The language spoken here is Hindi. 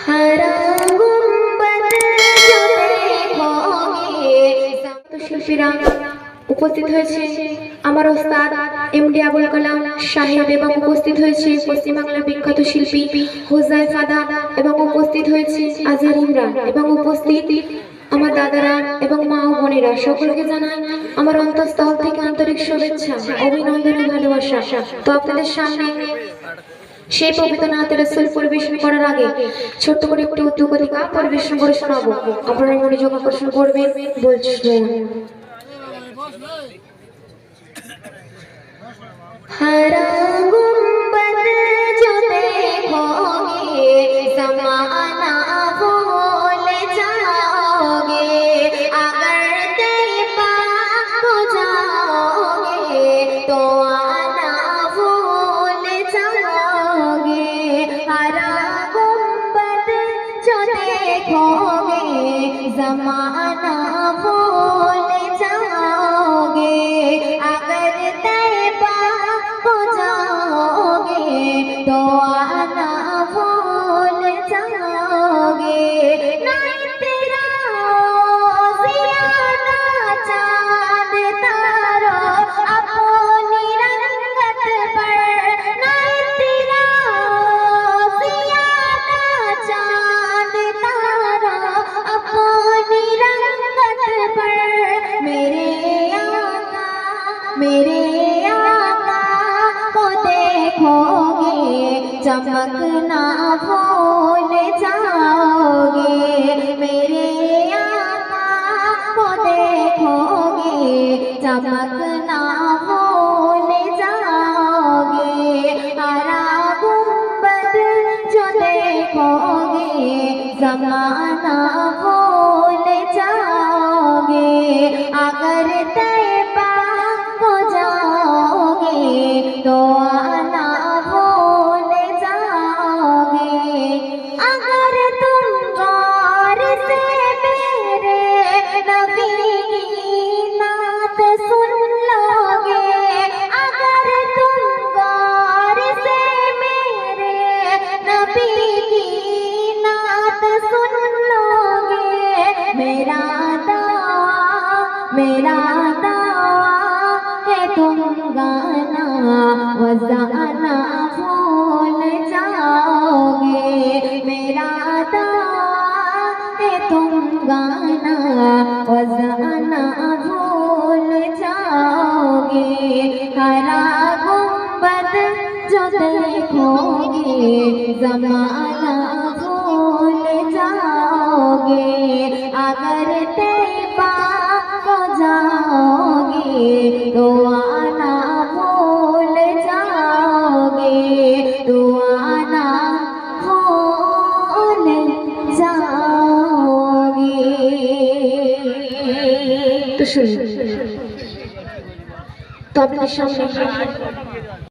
हरा गुंबद जो देखोगे। तो শিল্পীরা উপস্থিত হয়েছে আমার ওস্তাদ এমডি আবুল কালাম সাহেব এবং উপস্থিত হয়েছে পশ্চিমবাংলার বিখ্যাত শিল্পী হুজাইফা দাদা এবং উপস্থিত হয়েছে আজহার ইমরান এবং উপস্থিত আমার দাদারা এবং মা ও বোনেরা সকলকে জানাই আমার অন্তঃস্থল থেকে আন্তরিক শুভেচ্ছা অভিনন্দন ও ভালোবাসা। তো আপনাদের সামনে সেই পবিত্র নাতে রাসূল পরিবেশন করার আগে ছোট্ট করে একটি উদ্যোগতিকা পরিবেশন করে শোনাবো। আপনারা মনোযোগ আকর্ষণ করবেন। বলছেন हरा गुंबद जो देखोगे ज़माना भूल जाओगे। अगर तैबा हो जाओगे तो आना भूल जाओगे। हरा गुंबद जो देखोगे ज़माना भूल जाओगे। अगर तैबा हो जाओगे तो आना भूल जाओगे। नहीं तेरा ज़ियादा चाँद तारो अपनी रंगत पर। नहीं तेरा ज़ियादा चाँद तारो अपनी रंगत पर। मेरे आका को देखोगे चमकना भूल जाओगे। मेरे आका को देखोगे चमकना भूल जाओगे। हरा गुंबद जो देखोगे ज़माना भूल जाओगे। अगर तैबा हो जाओगे तो आना भूल जाओगे। अगर तुम गौर से मेरे नबी की नात सुन लोगे। अगर तुम गौर से मेरे नबी की नात सुन लोगे। मेरा दावा है तुम गाना वज़ाना भूल जाओगे। मेरा दावा है तुम गाना वज़ाना भूल जाओगे। हरा गुंबद जो देखोगे ज़माना भूल जाओगे। अगर तैबा हो जाओगे तो आना भूल जाओगे। तो आना भूल जाओगे। तो सुनिए तो अपने सामने